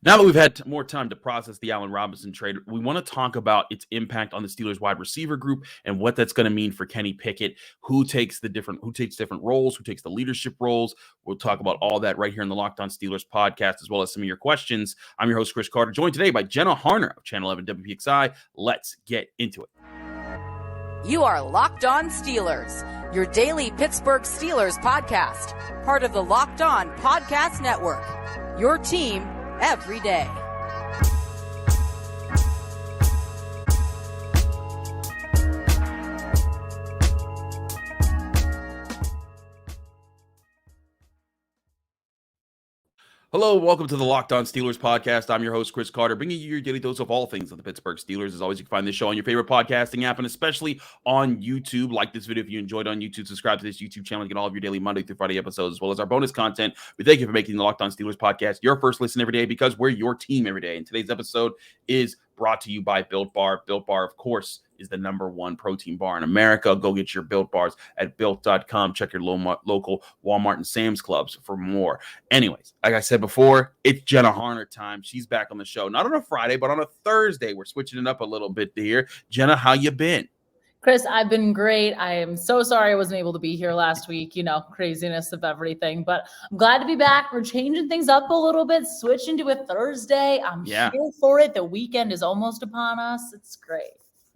Now that we've had more time to process the Allen Robinson trade, we want to talk about its impact on the Steelers wide receiver group and what that's going to mean for Kenny Pickett, who takes different roles, who takes the leadership roles. We'll talk about all that right here in the Locked On Steelers podcast, as well as some of your questions. I'm your host, Chris Carter, joined today by Jenna Harner of Channel 11 WPXI. Let's get into it. You are Locked On Steelers, your daily Pittsburgh Steelers podcast, part of the Locked On Podcast Network, your team every day. Hello, welcome to the Locked On Steelers podcast. I'm your host, Chris Carter, bringing you your daily dose of all things on the Pittsburgh Steelers. As always, you can find this show on your favorite podcasting app and especially on YouTube. Like this video if you enjoyed on YouTube. Subscribe to this YouTube channel to get all of your daily Monday through Friday episodes, as well as our bonus content. We thank you for making the Locked On Steelers podcast your first listen every day because we're your team every day. And today's episode is brought to you by Built Bar. Built Bar, of course, is the #1 protein bar in America. Go get your Built Bars at Built.com. Check your local Walmart and Sam's Clubs for more. Anyways, like I said before, it's Jenna Harner time. She's back on the show, not on a Friday, but on a Thursday. We're switching it up a little bit here. Jenna, how you been? Chris, I've been great. I am so sorry I wasn't able to be here last week, craziness of everything, but I'm glad to be back. We're changing things up a little bit, switching to a Thursday. I'm here for it. The weekend is almost upon us. It's great.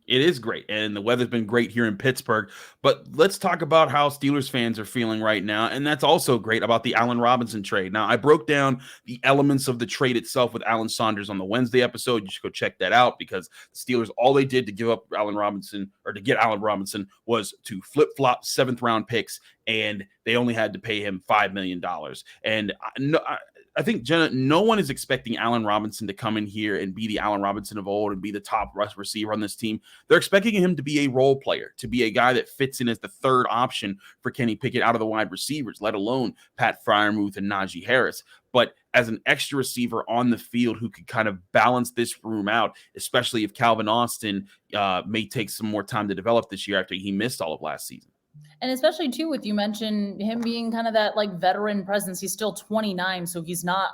It is great, and the weather's been great here in Pittsburgh, but let's talk about how Steelers fans are feeling right now, and that's also great about the Allen Robinson trade. Now, I broke down the elements of the trade itself with Alan Saunders on the Wednesday episode. You should go check that out because the Steelers, all they did to give up Allen Robinson, or to get Allen Robinson, was to flip-flop seventh-round picks, and they only had to pay him $5 million. And I think, Jenna, no one is expecting Allen Robinson to come in here and be the Allen Robinson of old and be the top rush receiver on this team. They're expecting him to be a role player, to be a guy that fits in as the third option for Kenny Pickett out of the wide receivers, let alone Pat Freiermuth and Najee Harris. But as an extra receiver on the field who could kind of balance this room out, especially if Calvin Austin may take some more time to develop this year after he missed all of last season. And especially, too, with you mentioned him being kind of that veteran presence. He's still 29, so he's not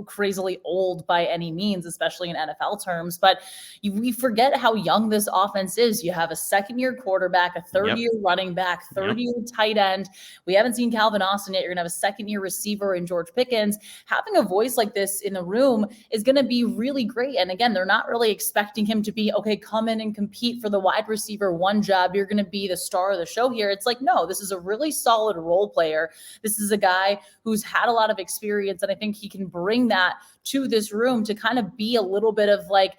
crazily old by any means, especially in NFL terms. But we forget how young this offense is. You have a second-year quarterback, a third-year running back, third-year tight end. We haven't seen Calvin Austin yet. You're going to have a second-year receiver in George Pickens. Having a voice like this in the room is going to be really great. And again, they're not really expecting him to be, okay, come in and compete for the wide receiver one job. You're going to be the star of the show here. It's no, this is a really solid role player. This is a guy who's had a lot of experience, and I think he can bring that to this room to kind of be a little bit of I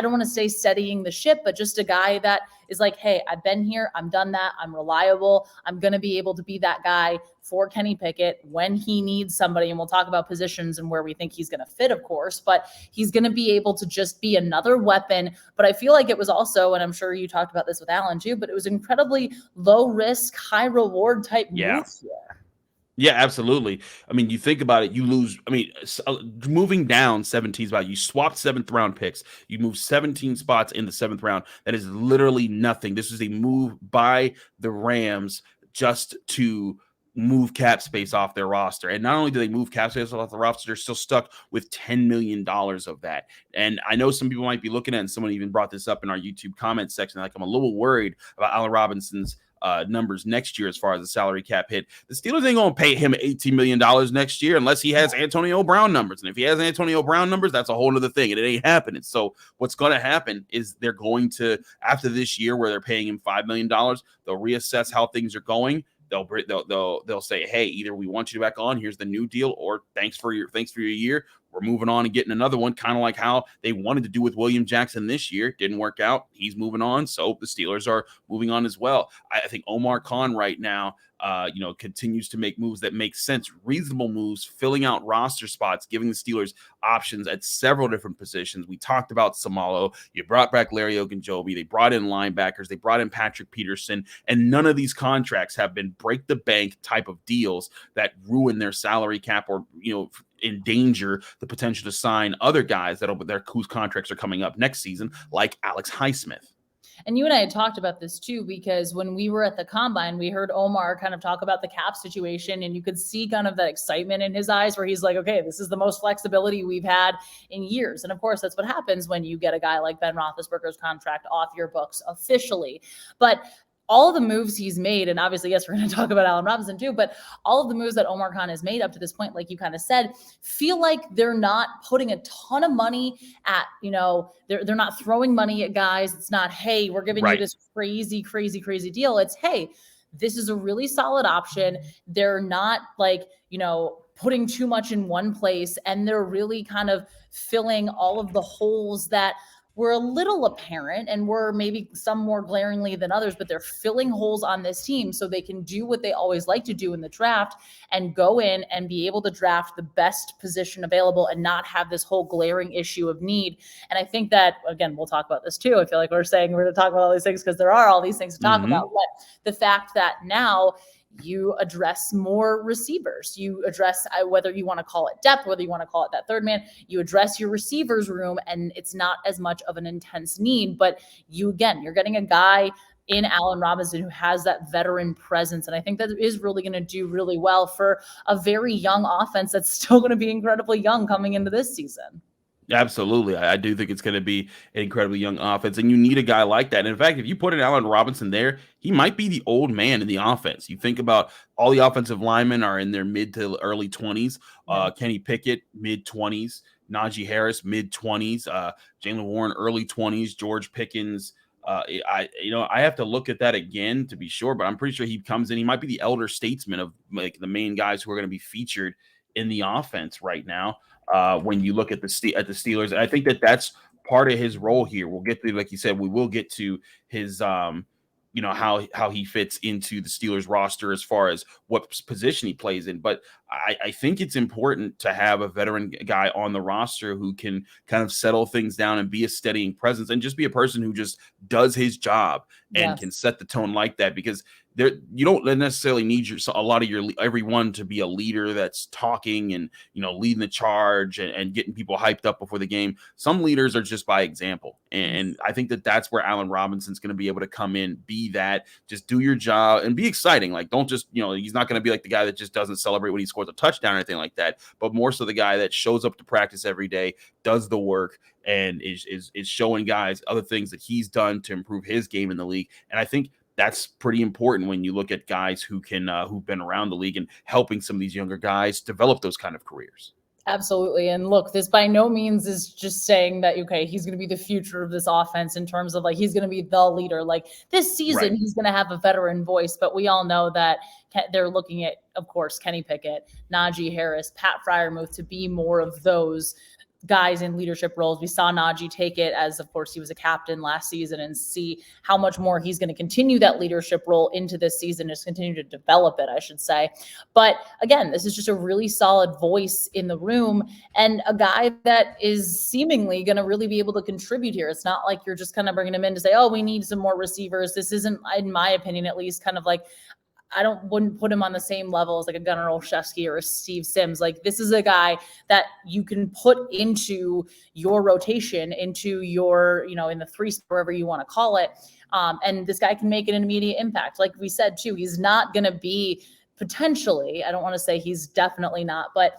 don't want to say steadying the ship, but just a guy that is hey, I've been here, I'm done that, I'm reliable, I'm going to be able to be that guy for Kenny Pickett when he needs somebody, and we'll talk about positions and where we think he's going to fit, of course, but he's going to be able to just be another weapon. But I feel like it was also, and I'm sure you talked about this with Alan too, but it was incredibly low risk, high reward type move here. Yeah, absolutely. I mean, you think about it, you lose. I mean, moving down 17 spots, you swapped seventh round picks. You moved 17 spots in the seventh round. That is literally nothing. This is a move by the Rams just to move cap space off their roster. And not only do they move cap space off the roster, they're still stuck with $10 million of that. And I know some people might be looking at it, and someone even brought this up in our YouTube comment section, I'm a little worried about Allen Robinson's numbers next year as far as the salary cap hit. The Steelers ain't going to pay him $18 million next year unless he has Antonio Brown numbers. And if he has Antonio Brown numbers, that's a whole other thing, and it ain't happening. So what's going to happen is they're going to, after this year where they're paying him $5 million, they'll reassess how things are going. They'll say, hey, either we want you back on, here's the new deal, or thanks for your year. We're moving on and getting another one, kind of like how they wanted to do with William Jackson this year. Didn't work out. He's moving on. So the Steelers are moving on as well. I think Omar Khan right now, continues to make moves that make sense, reasonable moves, filling out roster spots, giving the Steelers options at several different positions. We talked about Samalo. You brought back Larry Ogunjobi. They brought in linebackers. They brought in Patrick Peterson. And none of these contracts have been break the bank type of deals that ruin their salary cap or, endanger the potential to sign other guys whose contracts are coming up next season, like Alex Highsmith. And you and I had talked about this too, because when we were at the combine, we heard Omar kind of talk about the cap situation, and you could see kind of that excitement in his eyes where he's like, okay, this is the most flexibility we've had in years. And of course, that's what happens when you get a guy like Ben Roethlisberger's contract off your books officially. But all the moves he's made, and obviously, yes, we're going to talk about Allen Robinson too, but all of the moves that Omar Khan has made up to this point, like you kind of said, feel like they're not putting a ton of money at, they're not throwing money at guys. It's not, hey, we're giving you this crazy, crazy, crazy deal. It's, hey, this is a really solid option. They're not like, putting too much in one place, and they're really kind of filling all of the holes that were a little apparent and were maybe some more glaringly than others, but they're filling holes on this team so they can do what they always like to do in the draft and go in and be able to draft the best position available and not have this whole glaring issue of need. And I think that, again, we'll talk about this too. I feel like we're saying we're going to talk about all these things because there are all these things to talk about. But the fact that now you address more receivers. You address whether you want to call it depth, whether you want to call it that third man. You address your receivers room, and it's not as much of an intense need. But you're getting a guy in Allen Robinson who has that veteran presence. And I think that is really going to do really well for a very young offense that's still going to be incredibly young coming into this season. Absolutely. I do think it's going to be an incredibly young offense, and you need a guy like that. And in fact, if you put an Allen Robinson there, he might be the old man in the offense. You think about all the offensive linemen are in their mid to early 20s. Kenny Pickett, mid-20s. Najee Harris, mid-20s. Jaylen Warren, early 20s. George Pickens. I have to look at that again to be sure, but I'm pretty sure he comes in. He might be the elder statesman of like the main guys who are going to be featured in the offense right now. When you look at the Steelers, and I think that that's part of his role here. We'll get to, like you said, we will get to his, how he fits into the Steelers roster as far as what position he plays in. But I think it's important to have a veteran guy on the roster who can kind of settle things down and be a steadying presence and just be a person who just does his job and can set the tone like that, because you don't necessarily need everyone to be a leader that's talking and leading the charge and getting people hyped up before the game. Some leaders are just by example, and I think that that's where Allen Robinson's going to be able to come in, be that, just do your job and be exciting. Like, don't just he's not going to be like the guy that just doesn't celebrate when he scores a touchdown or anything like that, but more so the guy that shows up to practice every day, does the work, and is showing guys other things that he's done to improve his game in the league. And I think that's pretty important when you look at guys who've been around the league and helping some of these younger guys develop those kind of careers. Absolutely. And look, this by no means is just saying that, okay, he's going to be the future of this offense in terms of like, he's going to be the leader. Like this season, he's going to have a veteran voice, but we all know that they're looking at, of course, Kenny Pickett, Najee Harris, Pat Freiermuth to be more of those guys in leadership roles. We saw Najee take it as, of course, he was a captain last season, and see how much more he's going to continue that leadership role into this season, just continue to develop it, I should say. But again, this is just a really solid voice in the room and a guy that is seemingly going to really be able to contribute here. It's not like you're just kind of bringing him in to say, oh, we need some more receivers. This isn't, in my opinion, at least, kind of like, wouldn't put him on the same level as like a Gunnar Olszewski or a Steve Sims. Like this is a guy that you can put into your rotation, into your, in the three, wherever you want to call it. And this guy can make an immediate impact. Like we said too, he's not going to be potentially, I don't want to say he's definitely not, but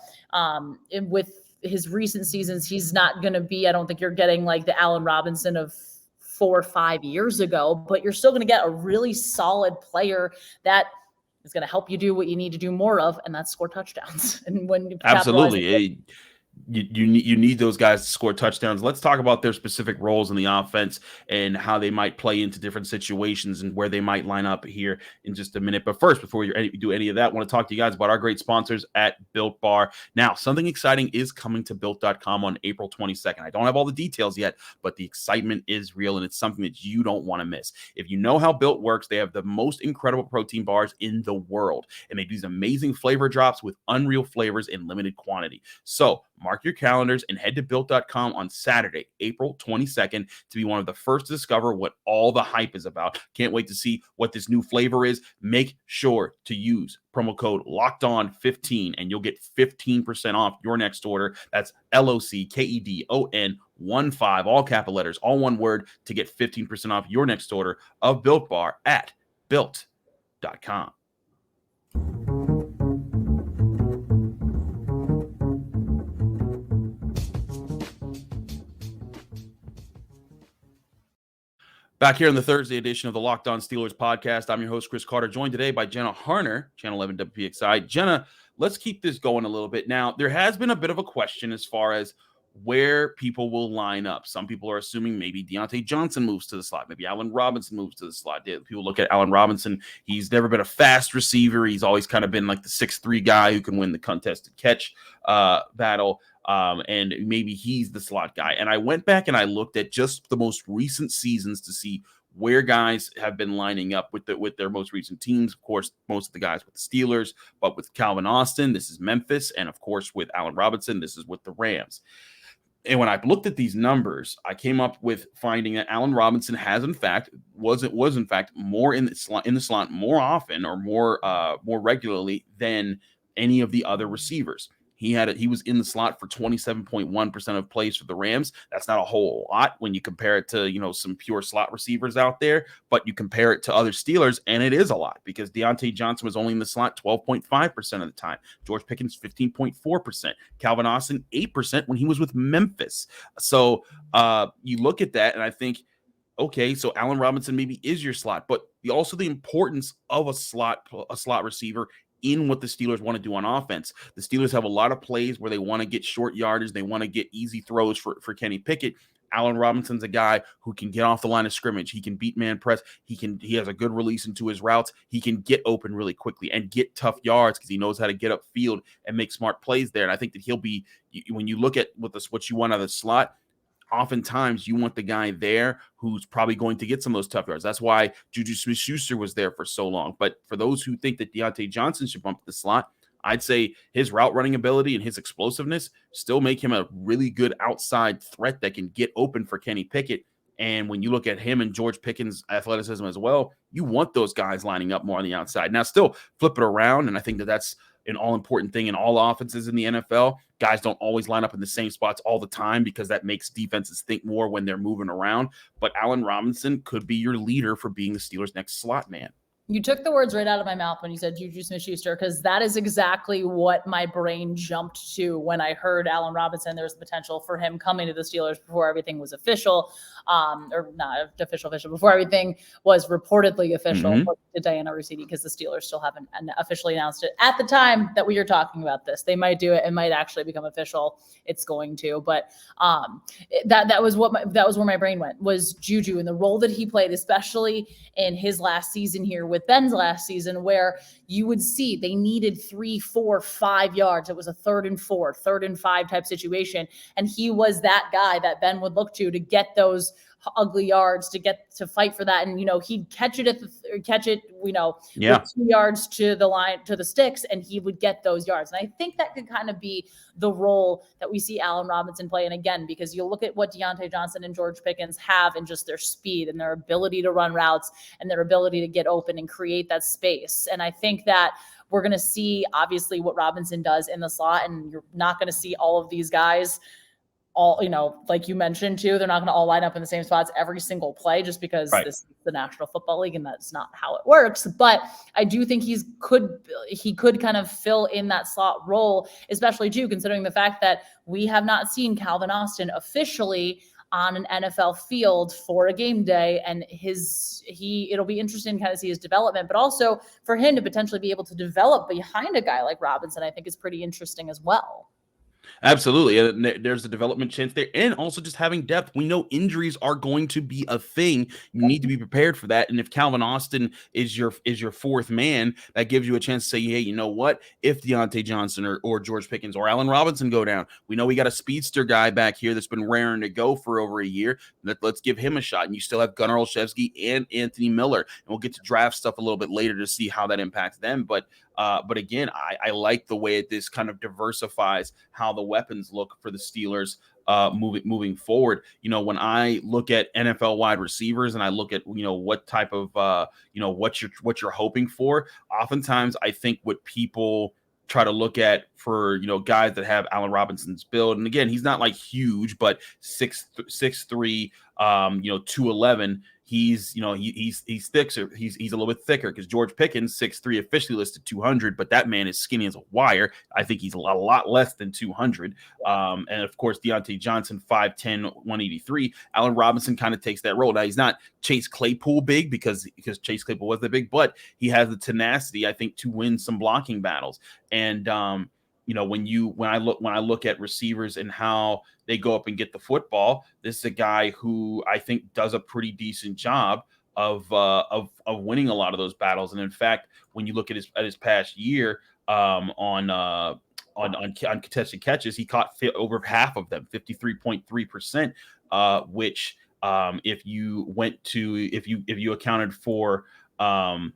with his recent seasons, he's not going to be, I don't think you're getting like the Allen Robinson of 4 or 5 years ago, but you're still going to get a really solid player that is going to help you do what you need to do more of, and that's score touchdowns. And when absolutely, you need those guys to score touchdowns. Let's talk about their specific roles in the offense and how they might play into different situations and where they might line up here in just a minute. But first, before we do any of that, I want to talk to you guys about our great sponsors at Built Bar. Now, something exciting is coming to Built.com on April 22nd. I don't have all the details yet, but the excitement is real, and it's something that you don't want to miss. If you know how Built works, they have the most incredible protein bars in the world, and they do these amazing flavor drops with unreal flavors in limited quantity. So mark mark your calendars and head to built.com on Saturday, April 22nd, to be one of the first to discover what all the hype is about. Can't wait to see what this new flavor is. Make sure to use promo code LOCKEDON15 and you'll get 15% off your next order. That's LOCKEDON15, all capital letters, all one word, to get 15% off your next order of Built Bar at built.com. Back here in the Thursday edition of the Locked On Steelers podcast, I'm your host, Chris Carter, joined today by Jenna Harner, Channel 11 WPXI. Jenna, let's keep this going a little bit. Now, there has been a bit of a question as far as where people will line up. Some people are assuming maybe Diontae Johnson moves to the slot. Maybe Allen Robinson moves to the slot. People look at Allen Robinson. He's never been a fast receiver. He's always kind of been like the 6'3" guy who can win the contested catch battle. And maybe he's the slot guy. And I went back and I looked at just the most recent seasons to see where guys have been lining up with their most recent teams. Of course, most of the guys with the Steelers, but with Calvin Austin, this is Memphis. And of course, with Allen Robinson, this is with the Rams. And when I looked at these numbers, I came up with finding that Allen Robinson was in fact more in the slot more often or more regularly than any of the other receivers. He was in the slot for 27.1% of plays for the Rams. That's not a whole lot when you compare it to, some pure slot receivers out there, but you compare it to other Steelers, and it is a lot because Diontae Johnson was only in the slot 12.5% of the time. George Pickens, 15.4%. Calvin Austin, 8% when he was with Memphis. So you look at that, and I think, okay, so Allen Robinson maybe is your slot, but also the importance of a slot receiver in what the Steelers want to do on offense. The Steelers have a lot of plays where they want to get short yardage. They want to get easy throws for Kenny Pickett. Allen Robinson's a guy who can get off the line of scrimmage. He can beat man press. He has a good release into his routes. He can get open really quickly and get tough yards because he knows how to get upfield and make smart plays there. And I think that he'll be, when you look at what you want out of the slot, oftentimes you want the guy there who's probably going to get some of those tough yards. That's why Juju Smith-Schuster was there for so long. But for those who think that Diontae Johnson should bump to the slot, I'd say his route running ability and his explosiveness still make him a really good outside threat that can get open for Kenny Pickett. And when you look at him and George Pickens' athleticism as well, you want those guys lining up more on the outside. Now, still flip it around, and I think that that's an all-important thing in all offenses in the NFL. Guys don't always line up in the same spots all the time because that makes defenses think more when they're moving around. But Allen Robinson could be your leader for being the Steelers' next slot man. You took the words right out of my mouth when you said Juju Smith-Schuster, because that is exactly what my brain jumped to when I heard Allen Robinson. There's the potential for him coming to the Steelers before everything was official, or not official, before everything was reportedly official to Diana Russini, because the Steelers still haven't officially announced it at the time that we are talking about this. They might do it. It might actually become official. It's going to, but that was where my brain went, was Juju and the role that he played, especially in his last season here with Ben's last season, where you would see they needed 3, 4, 5 yards. It was a 3rd and 4, 3rd and 5 type situation. And he was that guy that Ben would look to get those ugly yards, to fight for that. And, he'd catch it with 2 yards to the line, to the sticks, and he would get those yards. And I think that could kind of be the role that we see Allen Robinson play. And again, because you look at what Diontae Johnson and George Pickens have in just their speed and their ability to run routes and their ability to get open and create that space. And I think that we're going to see obviously what Robinson does in the slot, and you're not going to see all of these guys like you mentioned too, they're not going to all line up in the same spots every single play just because This is the National Football League and that's not how it works. But I do think he could kind of fill in that slot role, especially too, considering the fact that we have not seen Calvin Austin officially on an NFL field for a game day, and it'll be interesting to kind of see his development, but also for him to potentially be able to develop behind a guy like Robinson, I think is pretty interesting as well. Absolutely. And there's a development chance there. And also just having depth. We know injuries are going to be a thing. You need to be prepared for that. And if Calvin Austin is your fourth man, that gives you a chance to say, hey, you know what? If Diontae Johnson or George Pickens or Allen Robinson go down, we know we got a speedster guy back here that's been raring to go for over a year. Let's give him a shot. And you still have Gunnar Olszewski and Anthony Miller. And we'll get to draft stuff a little bit later to see how that impacts them. But But again, I like the way this kind of diversifies how the weapons look for the Steelers moving forward. When I look at NFL wide receivers and I look at what type of what you're hoping for, oftentimes I think what people try to look at for guys that have Allen Robinson's build, and again, he's not like huge, but 6'3", 211. He's he's thicker. He's a little bit thicker because George Pickens, 6'3", officially listed 200, but that man is skinny as a wire. I think he's a lot less than 200. And of course, Diontae Johnson, 5'10", 183. Allen Robinson kind of takes that role. Now he's not Chase Claypool big because Chase Claypool was the big, but he has the tenacity, I think, to win some blocking battles. And when I look at receivers and how they go up and get the football, this is a guy who I think does a pretty decent job of winning a lot of those battles. And in fact, when you look at his past year on contested catches, he caught over half of them, 53.3%, which if you accounted for all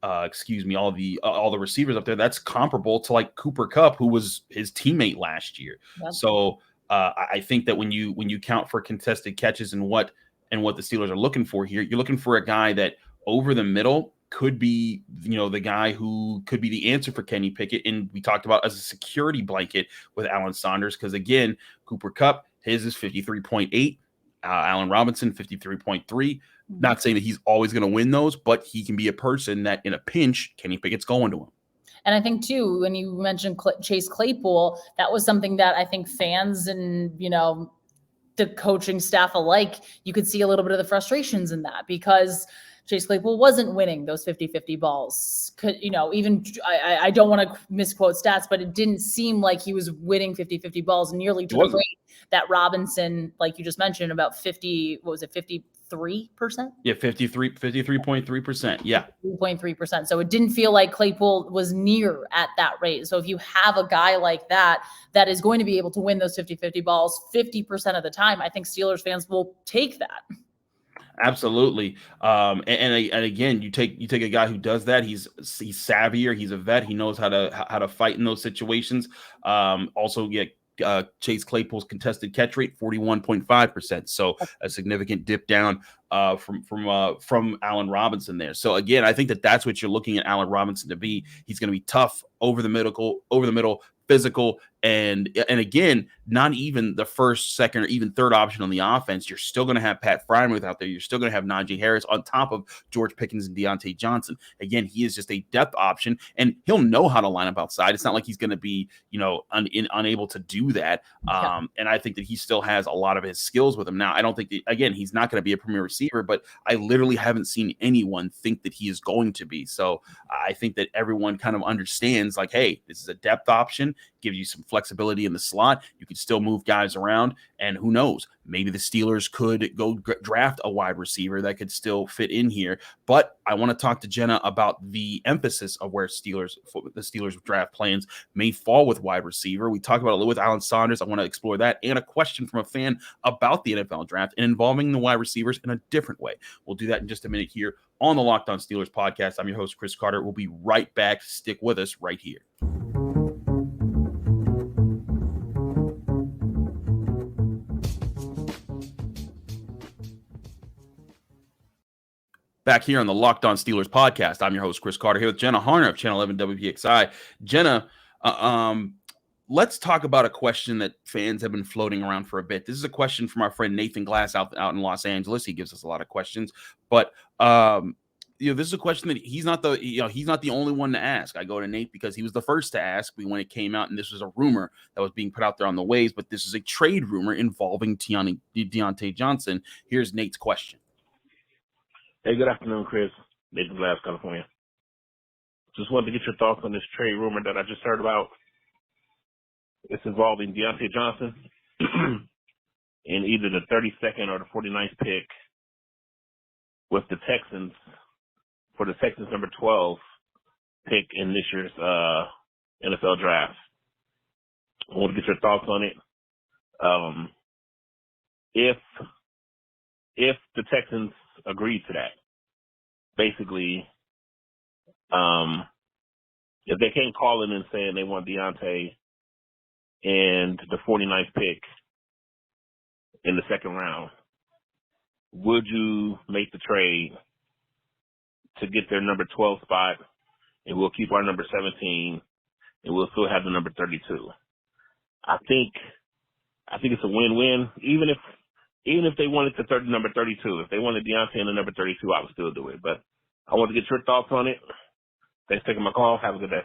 the receivers up there, that's comparable to like Cooper Kupp, who was his teammate last year. That's so I think that when you count for contested catches and what the Steelers are looking for here, you're looking for a guy that over the middle could be, the guy who could be the answer for Kenny Pickett. And we talked about as a security blanket with Allen Saunders, because again, Cooper Kupp, his is 53.8, Allen Robinson, 53.3. Not saying that he's always going to win those, but he can be a person that in a pinch, Kenny Pickett's going to him. And I think, too, when you mentioned Chase Claypool, that was something that I think fans and, the coaching staff alike, you could see a little bit of the frustrations in that, because Chase Claypool wasn't winning those 50-50 balls. I don't want to misquote stats, but it didn't seem like he was winning 50-50 balls nearly to the rate that Robinson, like you just mentioned, about 50, what was it, 53%? Yeah, 53.3%. Yeah. 3.3%. So it didn't feel like Claypool was near at that rate. So if you have a guy like that is going to be able to win those 50-50 balls 50% of the time, I think Steelers fans will take that. Absolutely. And again, you take a guy who does that. He's savvier. He's a vet. He knows how to fight in those situations. Also, Chase Claypool's contested catch rate, 41.5%. So a significant dip down from Allen Robinson there. So again, I think that's what you're looking at Allen Robinson to be. He's going to be tough, over the middle, physical, and again, not even the first, second, or even third option on the offense. You're still going to have Pat Freiermuth out there. You're still going to have Najee Harris on top of George Pickens and Diontae Johnson. Again, he is just a depth option, and he'll know how to line up outside. It's not like he's going to be, unable to do that. And I think that he still has a lot of his skills with him. Now, I don't think again, he's not going to be a premier receiver, but I literally haven't seen anyone think that he is going to be. So I think that everyone kind of understands, like, hey, this is a depth option, gives you some flexibility in the slot. You can still move guys around, and who knows, maybe the Steelers could go draft a wide receiver that could still fit in here. But I want to talk to Jenna about the emphasis of where the Steelers draft plans may fall with wide receiver. We talked about it a little with Allen Saunders. I want to explore that, and a question from a fan about the NFL draft and involving the wide receivers in a different way. We'll do that in just a minute here on the Locked On Steelers podcast. I'm your host, Chris Carter. We'll be right back. Stick with us right here. Back here on the Locked On Steelers podcast, I'm your host, Chris Carter, here with Jenna Harner of Channel 11 WPXI. Jenna, let's talk about a question that fans have been floating around for a bit. This is a question from our friend Nathan Glass out in Los Angeles. He gives us a lot of questions, but this is a question that he's not the only one to ask. I go to Nate because he was the first to ask me when it came out, and this was a rumor that was being put out there on the waves, but this is a trade rumor involving Diontae Johnson. Here's Nate's question. Hey, good afternoon, Chris. Nathan Glass, California. Just wanted to get your thoughts on this trade rumor that I just heard about. It's involving Diontae Johnson in either the 32nd or the 49th pick with the Texans for the Texans number 12 pick in this year's NFL draft. I want to get your thoughts on it. If the Texans agree to that, basically, if they came calling and saying they want Diontae and the 49th pick in the second round, would you make the trade to get their number 12 spot, and we'll keep our number 17, and we'll still have the number 32? I think it's a win-win. Even if they wanted the number 32, if they wanted Diontae in the number 32, I would still do it. But I want to get your thoughts on it. Thanks for taking my call. Have a good day.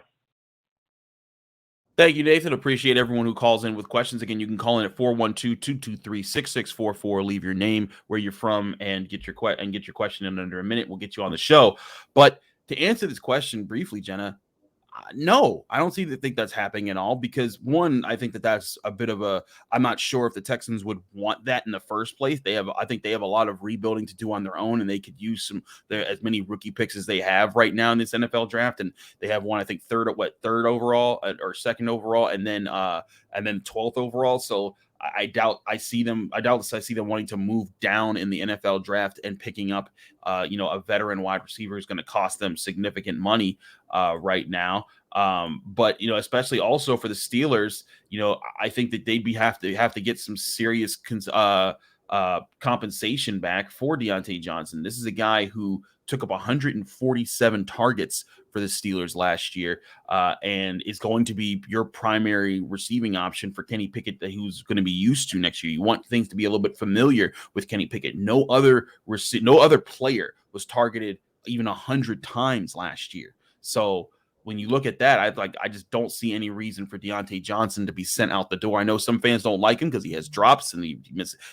Thank you, Nathan. Appreciate everyone who calls in with questions. Again, you can call in at 412-223-6644. Leave your name, where you're from, and get your question in under a minute. We'll get you on the show. But to answer this question briefly, Jenna, no, I don't think that's happening at all, because one, I think that's a bit of I'm not sure if the Texans would want that in the first place. I think they have a lot of rebuilding to do on their own, and they could use as many rookie picks as they have right now in this NFL draft. And they have one, I think, third overall or second overall, and then 12th overall. So I doubt I see them wanting to move down in the NFL draft and picking up, a veteran wide receiver is going to cost them significant money right now. But especially also for the Steelers, I think that they'd have to get some serious compensation back for Diontae Johnson. This is a guy who took up 147 targets for the Steelers last year, and is going to be your primary receiving option for Kenny Pickett, who's going to be used to next year. You want things to be a little bit familiar with Kenny Pickett. No other player was targeted even 100 times last year. So when you look at that, I just don't see any reason for Diontae Johnson to be sent out the door. I know some fans don't like him because he has drops and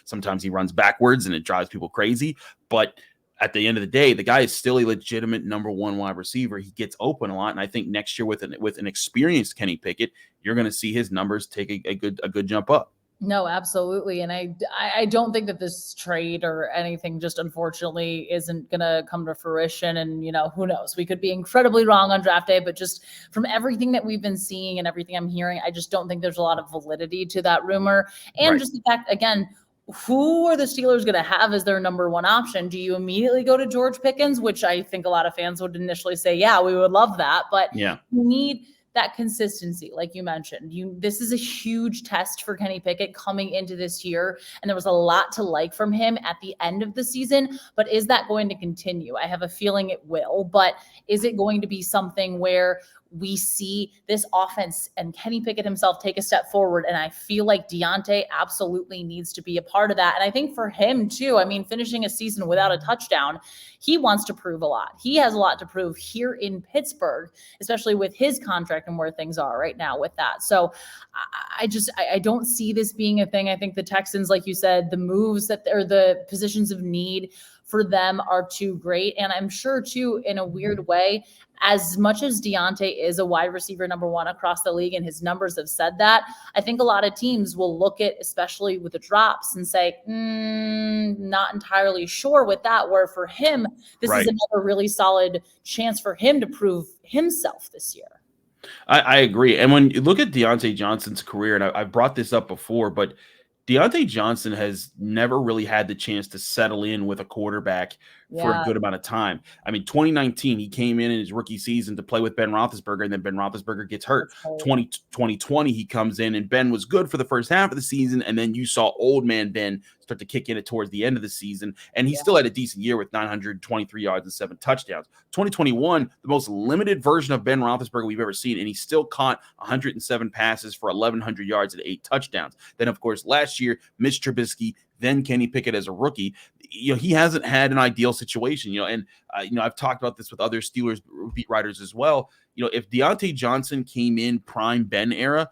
sometimes he runs backwards and it drives people crazy, but at the end of the day, the guy is still a legitimate number one wide receiver. He gets open a lot, and I think next year with an experienced Kenny Pickett, you're going to see his numbers take a good jump up. No, absolutely. And I don't think that this trade or anything just unfortunately isn't going to come to fruition. And, who knows? We could be incredibly wrong on draft day, but just from everything that we've been seeing and everything I'm hearing, I just don't think there's a lot of validity to that rumor. And right. Just the fact, again, who are the Steelers going to have as their number one option? Do you immediately go to George Pickens, which I think a lot of fans would initially say, yeah, we would love that. But yeah, you need that consistency, like you mentioned. This is a huge test for Kenny Pickett coming into this year, and there was a lot to like from him at the end of the season. But is that going to continue? I have a feeling it will, but is it going to be something where we see this offense and Kenny Pickett himself take a step forward? And I feel like Diontae absolutely needs to be a part of that. And I think for him too, finishing a season without a touchdown, he wants to prove a lot. He has a lot to prove here in Pittsburgh, especially with his contract and where things are right now with that. So I don't see this being a thing. I think the Texans, like you said, the moves the positions of need for them are too great. And I'm sure too, in a weird way, as much as Diontae is a wide receiver number one across the league, and his numbers have said that, I think a lot of teams will look at, especially with the drops, and say, not entirely sure with that, where for him, this is another really solid chance for him to prove himself this year. I agree. And when you look at Diontae Johnson's career, and I've brought this up before, but Diontae Johnson has never really had the chance to settle in with a quarterback for a good amount of time. 2019, he came in his rookie season to play with Ben Roethlisberger, and then Ben Roethlisberger gets hurt. 2020, he comes in, and Ben was good for the first half of the season, and then you saw old man Ben start to kick in it towards the end of the season, and he still had a decent year with 923 yards and 7 touchdowns. 2021, the most limited version of Ben Roethlisberger we've ever seen, and he still caught 107 passes for 1,100 yards and 8 touchdowns. Then, of course, last year, Mitch Trubisky, then Kenny Pickett as a rookie. He hasn't had an ideal situation, and I've talked about this with other Steelers beat writers as well. If Diontae Johnson came in prime Ben era,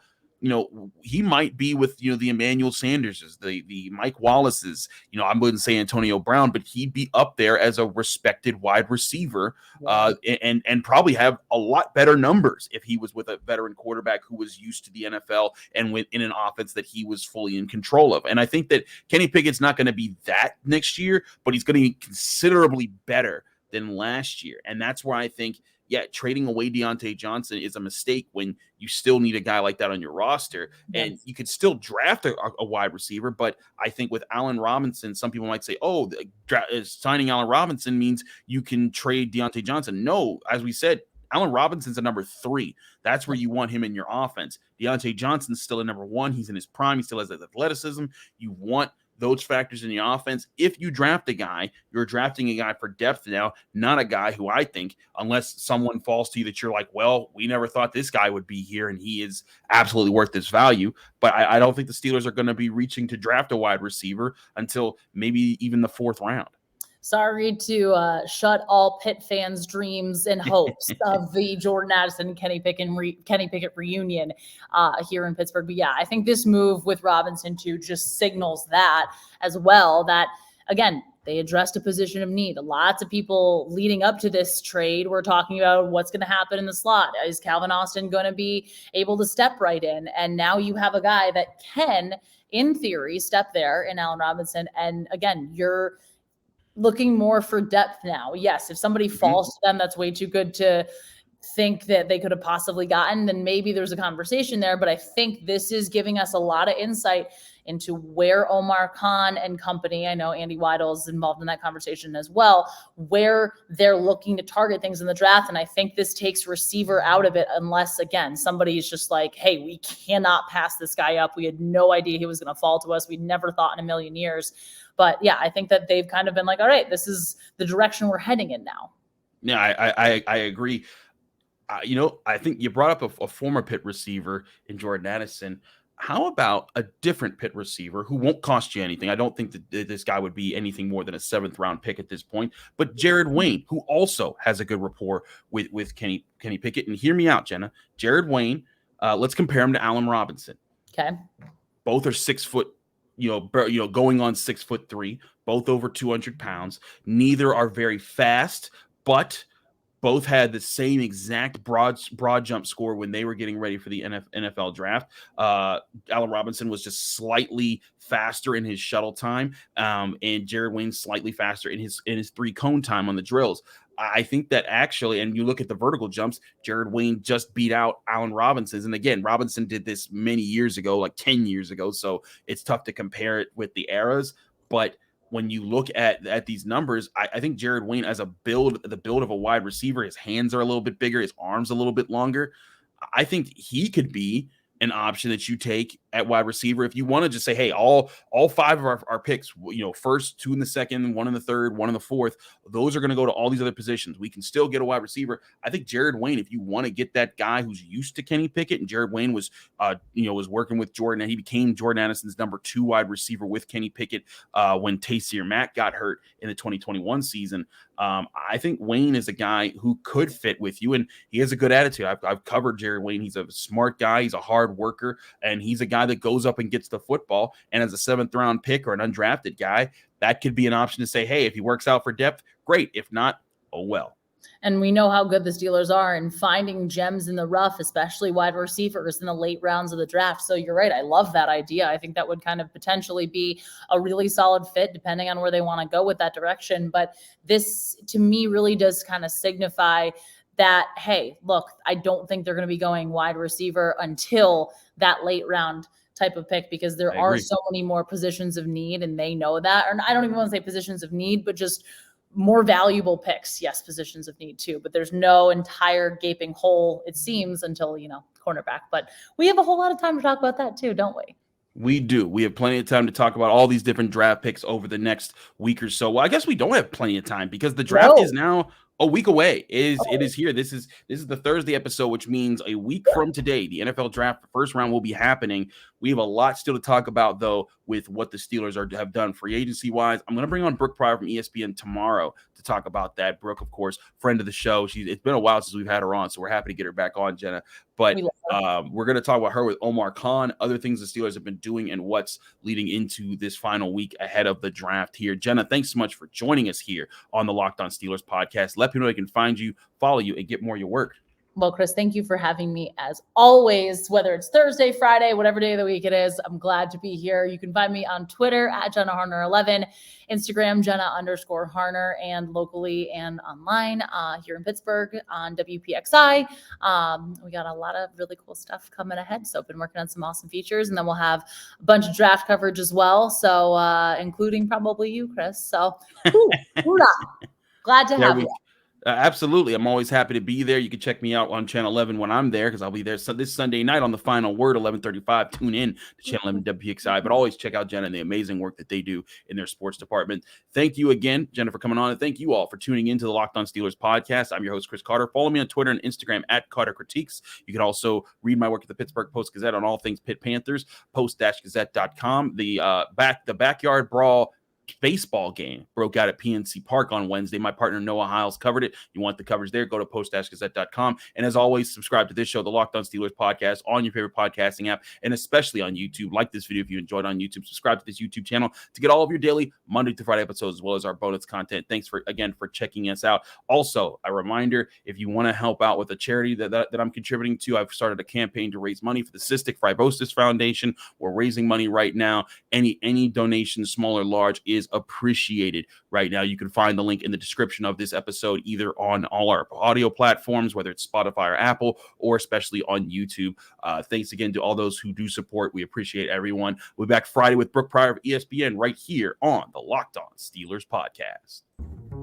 he might be with, the Emmanuel Sanderses, the Mike Wallaces, I wouldn't say Antonio Brown, but he'd be up there as a respected wide receiver, and probably have a lot better numbers if he was with a veteran quarterback who was used to the NFL and in an offense that he was fully in control of. And I think that Kenny Pickett's not going to be that next year, but he's going to be considerably better than last year. And that's where I think, trading away Diontae Johnson is a mistake when you still need a guy like that on your roster. Yes. And you could still draft a wide receiver, but I think with Allen Robinson, some people might say, signing Allen Robinson means you can trade Diontae Johnson. No, as we said, Allen Robinson's a number 3. That's where you want him in your offense. Diontae Johnson's still a number 1. He's in his prime. He still has that athleticism. You want those factors in your offense. If you draft a guy, you're drafting a guy for depth now, not a guy who I think, unless someone falls to you that you're like, well, we never thought this guy would be here and he is absolutely worth this value. But I don't think the Steelers are going to be reaching to draft a wide receiver until maybe even the 4th round. Sorry to shut all Pitt fans' dreams and hopes of the Jordan Addison, Kenny Pickett reunion here in Pittsburgh. But yeah, I think this move with Robinson too just signals that as well, that again, they addressed a position of need. Lots of people leading up to this trade were talking about what's going to happen in the slot. Is Calvin Austin going to be able to step right in? And now you have a guy that can, in theory, step there in Allen Robinson. And again, you're looking more for depth now. Yes, if somebody falls to them, that's way too good to think that they could have possibly gotten, then maybe there's a conversation there. But I think this is giving us a lot of insight into where Omar Khan and company, I know Andy Weidel is involved in that conversation as well, where they're looking to target things in the draft. And I think this takes receiver out of it unless, again, somebody's just like, hey, we cannot pass this guy up. We had no idea he was going to fall to us. We never thought in a million years. But yeah, I think that they've kind of been like, all right, this is the direction we're heading in now. Yeah, I agree. I think you brought up a former Pitt receiver in Jordan Addison. How about a different Pitt receiver who won't cost you anything? I don't think that this guy would be anything more than a 7th round pick at this point, but Jared Wayne, who also has a good rapport with Kenny Pickett. And hear me out, Jenna. Jared Wayne, let's compare him to Allen Robinson. Okay. Both are 6 foot, going on 6'3", both over 200 pounds. Neither are very fast, but both had the same exact broad jump score when they were getting ready for the NFL draft. Allen Robinson was just slightly faster in his shuttle time, and Jared Wayne slightly faster in his 3-cone time on the drills. I think that actually, and you look at the vertical jumps, Jared Wayne just beat out Allen Robinson's. And again, Robinson did this many years ago, like 10 years ago. So it's tough to compare it with the eras. But when you look at these numbers, I think Jared Wayne as the build of a wide receiver, his hands are a little bit bigger, his arms a little bit longer. I think he could be an option that you take at wide receiver if you want to just say, hey, all 5 of our picks, first, 2 in the second, 1 in the third, 1 in the fourth, those are going to go to all these other positions. We can still get a wide receiver. I think Jared Wayne, if you want to get that guy who's used to Kenny Pickett, and Jared Wayne was working with Jordan, and he became Jordan Addison's number 2 wide receiver with Kenny Pickett when Taysir Mack got hurt in the 2021 season. I think Wayne is a guy who could fit with you, and he has a good attitude. I've covered Jared Wayne. He's a smart guy. He's a hard worker, and he's a guy that goes up and gets the football. And as a 7th round pick or an undrafted guy, that could be an option to say, hey, if he works out for depth, great. If not, oh well. And we know how good the Steelers are in finding gems in the rough, especially wide receivers in the late rounds of the draft. So you're right. I love that idea. I think that would kind of potentially be a really solid fit depending on where they want to go with that direction. But this, to me, really does kind of signify that, hey, look, I don't think they're going to be going wide receiver until that late round type of pick, because there are so many more positions of need, and they know that. Or I don't even want to say positions of need, but just more valuable picks. Yes, positions of need too, but there's no entire gaping hole, it seems, until, cornerback. But we have a whole lot of time to talk about that too, don't we? We do. We have plenty of time to talk about all these different draft picks over the next week or so. Well, I guess we don't have plenty of time because the draft is now a week away. It is here. This is the Thursday episode, which means a week from today, the NFL draft first round will be happening. We have a lot still to talk about, though, with what the Steelers have done free agency wise. I'm going to bring on Brooke Pryor from ESPN tomorrow to talk about that. Brooke, of course, friend of the show. It's been a while since we've had her on, so we're happy to get her back on, Jenna. But we're going to talk about her with Omar Khan, other things the Steelers have been doing, and what's leading into this final week ahead of the draft here. Jenna, thanks so much for joining us here on the Locked On Steelers podcast. Let people know they can find you, follow you, and get more of your work. Well, Chris, thank you for having me as always, whether it's Thursday, Friday, whatever day of the week it is. I'm glad to be here. You can find me on Twitter at Jenna Harner 11, Instagram, Jenna_Harner, and locally and online here in Pittsburgh on WPXI. We got a lot of really cool stuff coming ahead. So I've been working on some awesome features, and then we'll have a bunch of draft coverage as well. So including probably you, Chris. So glad to have you. Absolutely. I'm always happy to be there. You can check me out on Channel 11 when I'm there because I'll be there this Sunday night on The Final Word, 11:35. Tune in to Channel 11 WPXI, but always check out Jenna and the amazing work that they do in their sports department. Thank you again, Jenna, for coming on, and thank you all for tuning into the Locked On Steelers podcast. I'm your host, Chris Carter. Follow me on Twitter and Instagram at Carter Critiques. You can also read my work at the Pittsburgh Post-Gazette on all things Pitt Panthers, post-gazette.com. The Backyard Brawl baseball game broke out at PNC Park on Wednesday. My partner Noah Hiles covered it. You want the coverage there, go to post-gazette.com. And as always, subscribe to this show, the Locked On Steelers podcast, on your favorite podcasting app, and especially on YouTube. Like this video if you enjoyed on YouTube. Subscribe to this YouTube channel to get all of your daily Monday to Friday episodes, as well as our bonus content. Thanks for checking us out. Also, a reminder, if you want to help out with a charity that I'm contributing to, I've started a campaign to raise money for the Cystic Fibrosis Foundation. We're raising money right now. Any donation, small or large, is appreciated right now. You can find the link in the description of this episode, either on all our audio platforms, whether it's Spotify or Apple, or especially on YouTube. Thanks again to all those who do support. We appreciate everyone. We'll be back Friday with Brooke Pryor of ESPN right here on the Locked On Steelers podcast.